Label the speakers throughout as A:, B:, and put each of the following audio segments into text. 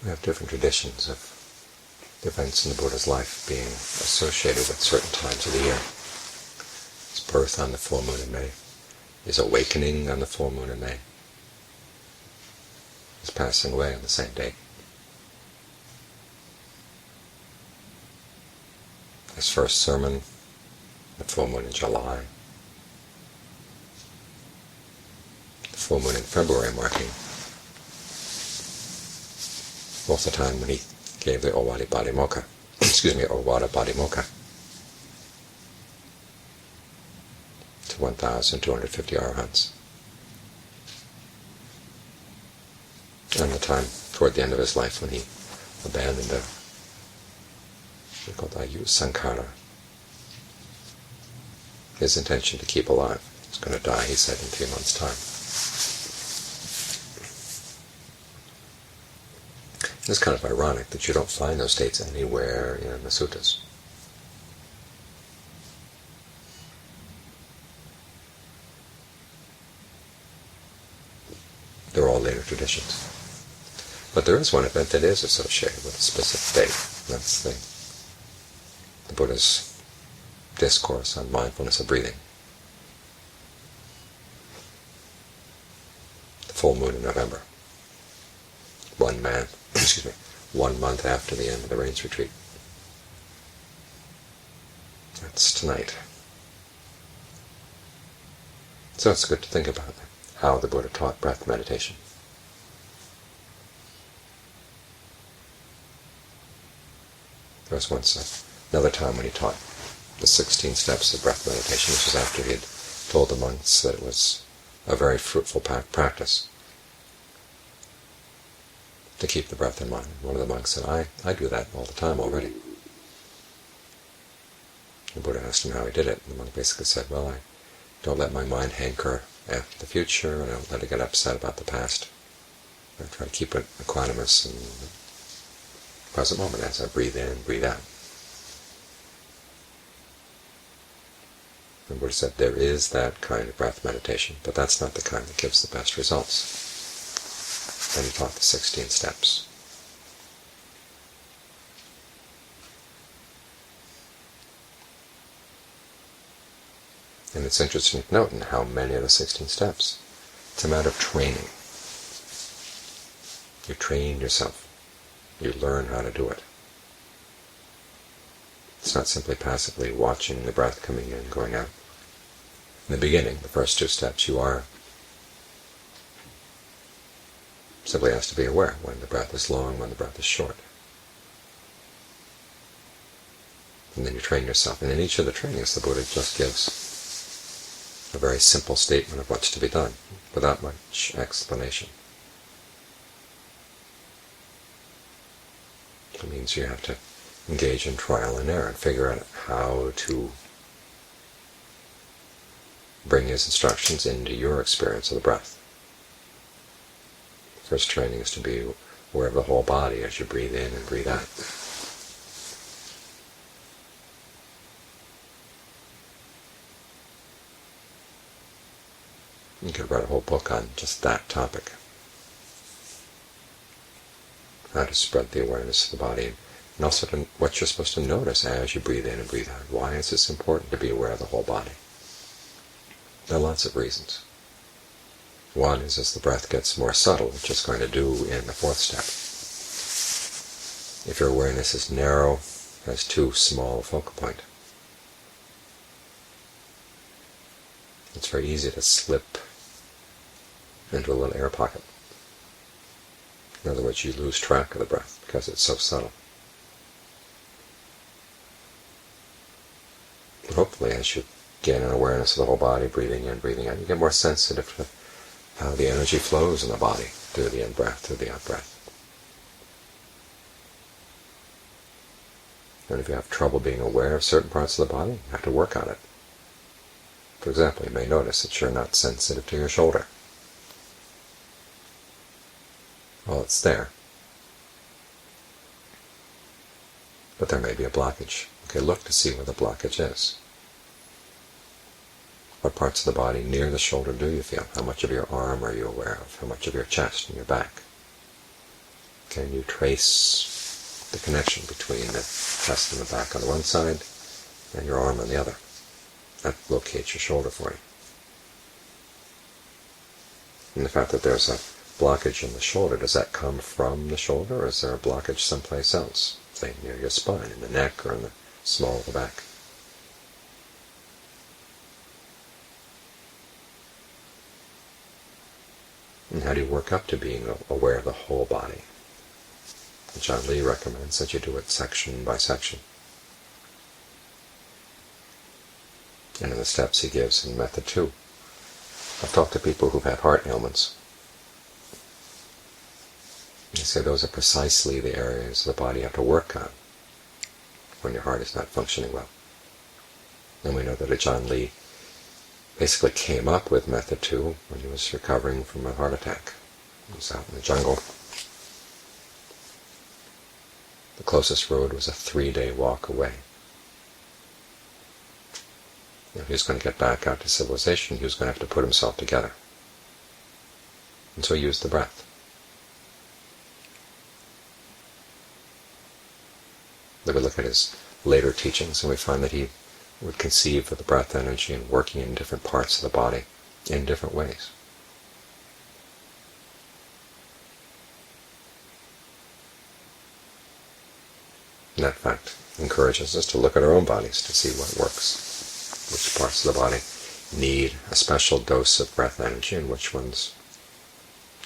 A: We have different traditions of events in the Buddha's life being associated with certain times of the year. His birth on the full moon in May, his awakening on the full moon in May, his passing away on the same date, his first sermon, the full moon in July, the full moon in February marking both the time when he gave the Owada Patimokkha, Owada Patimokkha to 1,250 arahants, and the time toward the end of his life when he abandoned the sankhara, his intention to keep alive. He was going to die, he said, in 3 months' time. It's kind of ironic that you don't find those dates anywhere in the suttas. They're all later traditions. But there is one event that is associated with a specific date. That's the Buddha's discourse on mindfulness of breathing. The full moon in November. 1 month after the end of the rains retreat. That's tonight. So it's good to think about how the Buddha taught breath meditation. There was once another time when he taught the 16 steps of breath meditation. This was after he had told the monks that it was a very fruitful practice to keep the breath in mind. One of the monks said, I do that all the time already. The Buddha asked him how he did it, and the monk basically said, well, I don't let my mind hanker at the future, and I don't let it get upset about the past. I try to keep it equanimous in the present moment as I breathe in, breathe out. The Buddha said, there is that kind of breath meditation, but that's not the kind that gives the best results. And he taught the 16 steps. And it's interesting to note in how many of the 16 steps, it's a matter of training. You train yourself. You learn how to do it. It's not simply passively watching the breath coming in, going out. In the beginning, the first 2 steps, you are simply has to be aware when the breath is long, when the breath is short. And then you train yourself. And in each of the trainings, the Buddha just gives a very simple statement of what's to be done, without much explanation. It means you have to engage in trial and error and figure out how to bring his instructions into your experience of the breath. First training is to be aware of the whole body as you breathe in and breathe out. You could write a whole book on just that topic. How to spread the awareness of the body, and also what you're supposed to notice as you breathe in and breathe out. Why is this important to be aware of the whole body? There are lots of reasons. One is as the breath gets more subtle, which it's going to do in the 4th step. If your awareness is narrow, has too small a focal point, it's very easy to slip into a little air pocket. In other words, you lose track of the breath because it's so subtle. But hopefully, as you gain an awareness of the whole body, breathing in, breathing out, you get more sensitive to how the energy flows in the body through the in-breath, through the out-breath. And if you have trouble being aware of certain parts of the body, you have to work on it. For example, you may notice that you're not sensitive to your shoulder. Well, it's there. But there may be a blockage. Okay, look to see where the blockage is. What parts of the body near the shoulder do you feel? How much of your arm are you aware of? How much of your chest and your back? Can you trace the connection between the chest and the back on the one side and your arm on the other? That locates your shoulder for you. And the fact that there's a blockage in the shoulder, does that come from the shoulder, or is there a blockage someplace else, say near your spine, in the neck, or in the small of the back? And how do you work up to being aware of the whole body? John Lee recommends that you do it section by section. And in the steps he gives in Method 2, I've talked to people who've had heart ailments. They say those are precisely the areas of the body you have to work on when your heart is not functioning well. And we know that John Lee basically came up with Method 2 when he was recovering from a heart attack. He was out in the jungle. The closest road was a 3-day walk away. If he was going to get back out to civilization, he was going to have to put himself together. And so he used the breath. Then we look at his later teachings, and we find that he would conceive of the breath energy and working in different parts of the body in different ways. And that fact encourages us to look at our own bodies to see what works, which parts of the body need a special dose of breath energy and which ones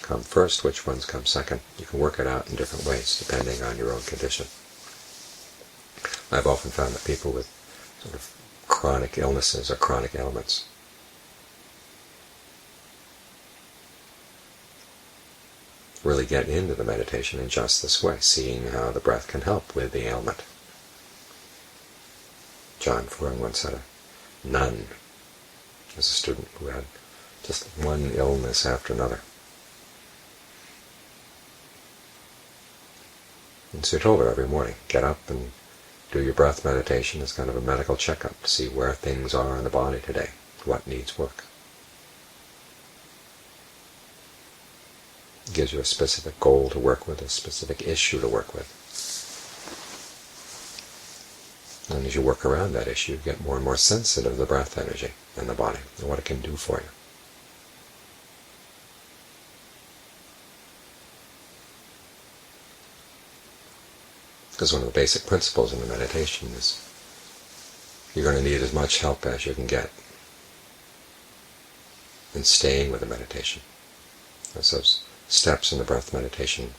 A: come first, which ones come second. You can work it out in different ways depending on your own condition. I've often found that people with sort of chronic illnesses or chronic ailments really get into the meditation in just this way, seeing how the breath can help with the ailment. John Furung once had a nun as a student who had just one illness after another. And so he told her every morning, get up and do your breath meditation as kind of a medical checkup to see where things are in the body today, what needs work. It gives you a specific goal to work with, a specific issue to work with. And as you work around that issue, you get more and more sensitive to the breath energy in the body and what it can do for you. Because one of the basic principles in the meditation is you're going to need as much help as you can get in staying with the meditation. As those steps in the breath meditation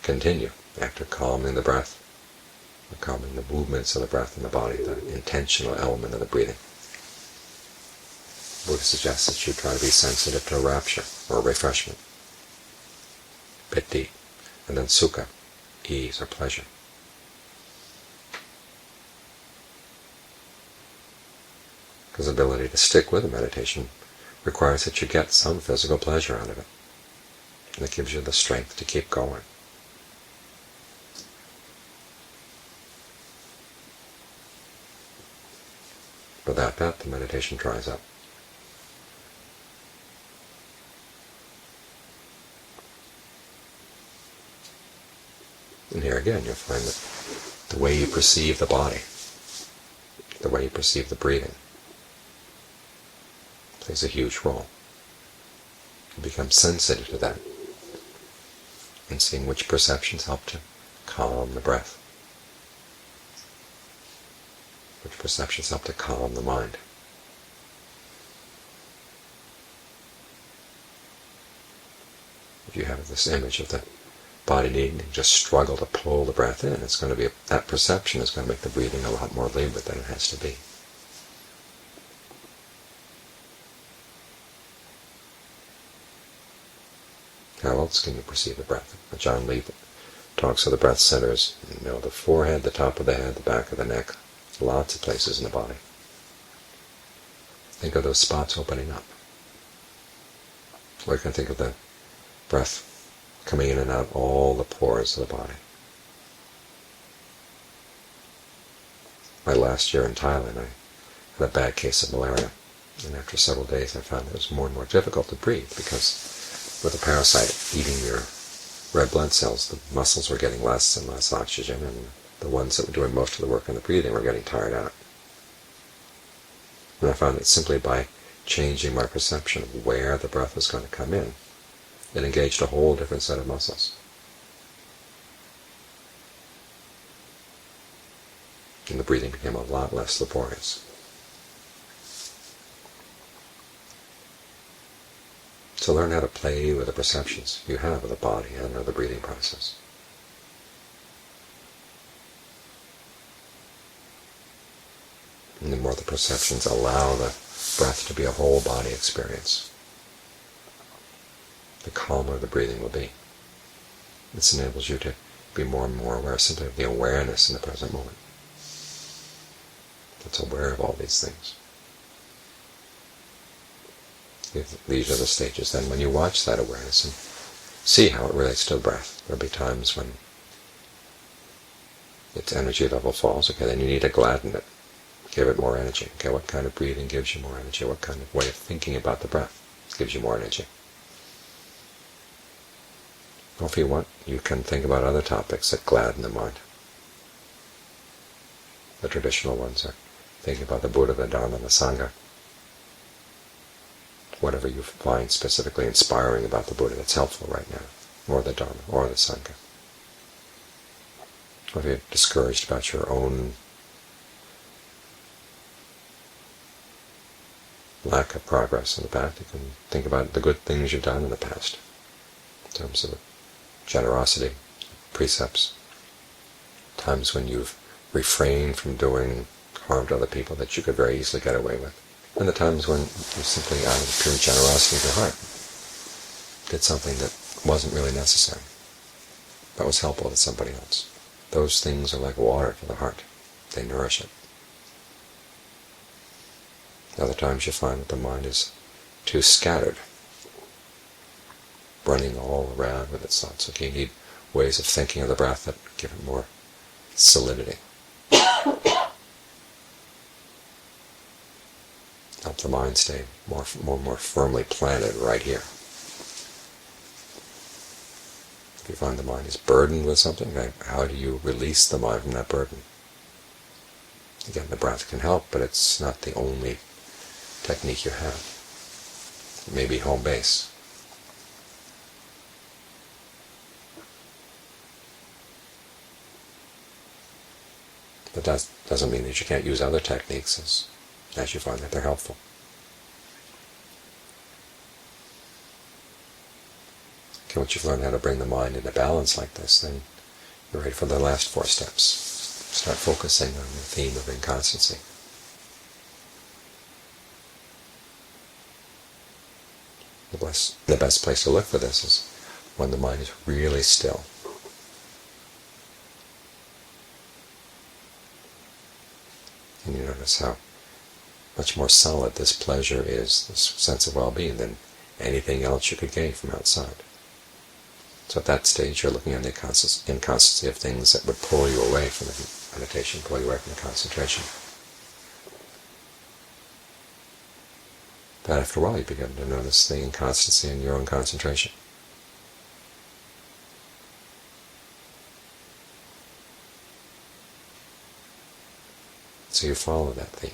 A: continue after calming the breath, or calming the movements of the breath in the body, the intentional element of the breathing. The Buddha suggests that you try to be sensitive to a rapture or a refreshment, piti, and then sukha, ease or pleasure. Because the ability to stick with the meditation requires that you get some physical pleasure out of it. And it gives you the strength to keep going. Without that, the meditation dries up. And here again, you'll find that the way you perceive the body, the way you perceive the breathing, plays a huge role. You become sensitive to that, and seeing which perceptions help to calm the breath, which perceptions help to calm the mind. If you have this image of the body needing to just struggle to pull the breath in, it's going to be that perception is going to make the breathing a lot more labored than it has to be. How else can you perceive the breath? John Lee talks of the breath centers, the forehead, the top of the head, the back of the neck, lots of places in the body. Think of those spots opening up. Or you can think of the breath coming in and out all the pores of the body. My last year in Thailand, I had a bad case of malaria, and after several days I found it was more and more difficult to breathe because with a parasite eating your red blood cells, the muscles were getting less and less oxygen, and the ones that were doing most of the work in the breathing were getting tired out. And I found that simply by changing my perception of where the breath was going to come in, it engaged a whole different set of muscles. And the breathing became a lot less laborious. So learn how to play with the perceptions you have of the body and of the breathing process. And the more the perceptions allow the breath to be a whole body experience, the calmer the breathing will be. This enables you to be more and more aware simply of the awareness in the present moment. That's aware of all these things. These are the stages. Then when you watch that awareness and see how it relates to the breath, there'll be times when its energy level falls. Okay, then you need to gladden it. Give it more energy. Okay, what kind of breathing gives you more energy? What kind of way of thinking about the breath gives you more energy? Well, if you want, you can think about other topics that gladden the mind. The traditional ones are thinking about the Buddha, the Dhamma, and the Sangha. Whatever you find specifically inspiring about the Buddha that's helpful right now, or the Dhamma, or the Sangha. Or if you're discouraged about your own lack of progress in the past, you can think about the good things you've done in the past, in terms of generosity, precepts, times when you've refrained from doing harm to other people that you could very easily get away with. And the times when you simply, out of pure generosity of your heart, did something that wasn't really necessary, but was helpful to somebody else. Those things are like water for the heart. They nourish it. Other times you find that the mind is too scattered, running all around with its thoughts. Okay, you need ways of thinking of the breath that give it more solidity. Help the mind stay more firmly planted right here. If you find the mind is burdened with something, how do you release the mind from that burden? Again, the breath can help, but it's not the only technique you have. It may be home base. But that doesn't mean that you can't use other techniques as you find that they're helpful. Okay, once you've learned how to bring the mind into balance like this, then you're ready for the last 4 steps. Start focusing on the theme of inconstancy. The best place to look for this is when the mind is really still. And you notice how much more solid this pleasure is, this sense of well-being, than anything else you could gain from outside. So at that stage you're looking at the inconstancy of things that would pull you away from the meditation, pull you away from the concentration. But after a while you begin to notice the inconstancy in your own concentration. So you follow that theme.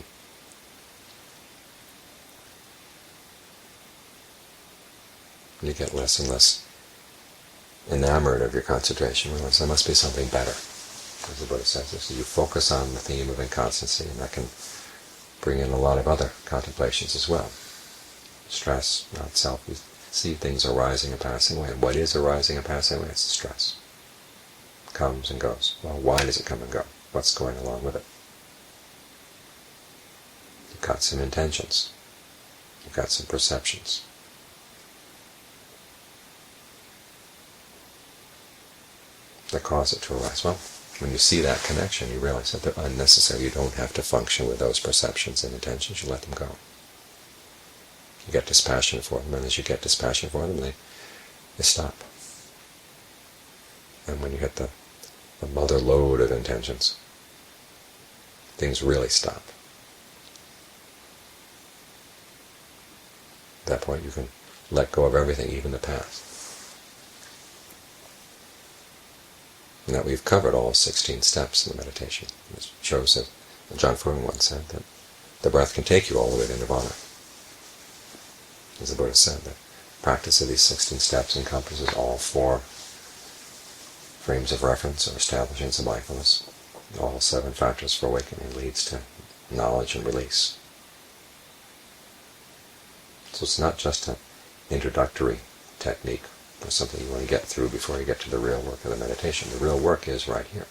A: And you get less and less enamored of your concentration. You realize there must be something better. As the Buddha says, so you focus on the theme of inconstancy, and that can bring in a lot of other contemplations as well. Stress, not self. You see things arising and passing away. And what is arising and passing away? It's the stress. It comes and goes. Well, why does it come and go? What's going along with it? You've got some intentions. You've got some perceptions. That cause it to arise. Well, when you see that connection, you realize that they're unnecessary. You don't have to function with those perceptions and intentions. You let them go. You get dispassionate for them, and as you get dispassionate for them, they stop. And when you hit the mother lode of intentions, things really stop. At that point you can let go of everything, even the past. And that we've covered all 16 steps in the meditation. It shows that John Fuang once said that the breath can take you all the way to nirvana. As the Buddha said, the practice of these 16 steps encompasses all 4 frames of reference or establishments of mindfulness. All 7 factors for awakening leads to knowledge and release. So it's not just an introductory technique or something you want to get through before you get to the real work of the meditation. The real work is right here.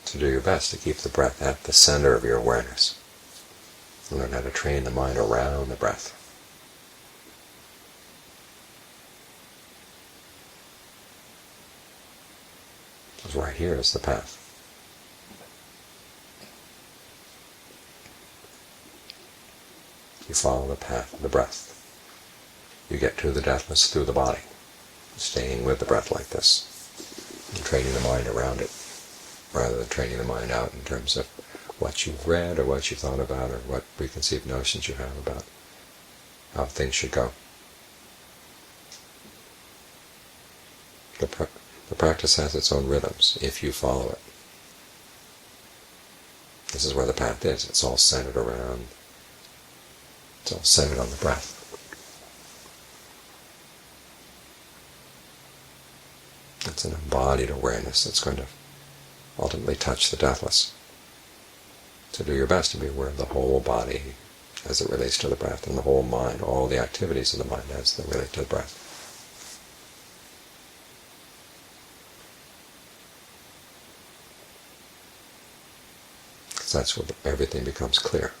A: So do your best to keep the breath at the center of your awareness. Learn how to train the mind around the breath. Because right here is the path. You follow the path of the breath. You get to the deathless through the body, staying with the breath like this, and training the mind around it, rather than training the mind out in terms of what you've read or what you've thought about or what preconceived notions you have about how things should go. The practice has its own rhythms if you follow it. This is where the path is. It's all centered on the breath. It's an embodied awareness that's going to ultimately touch the deathless. So do your best to be aware of the whole body as it relates to the breath, and the whole mind, all the activities of the mind as they relate to the breath. Because that's where everything becomes clear.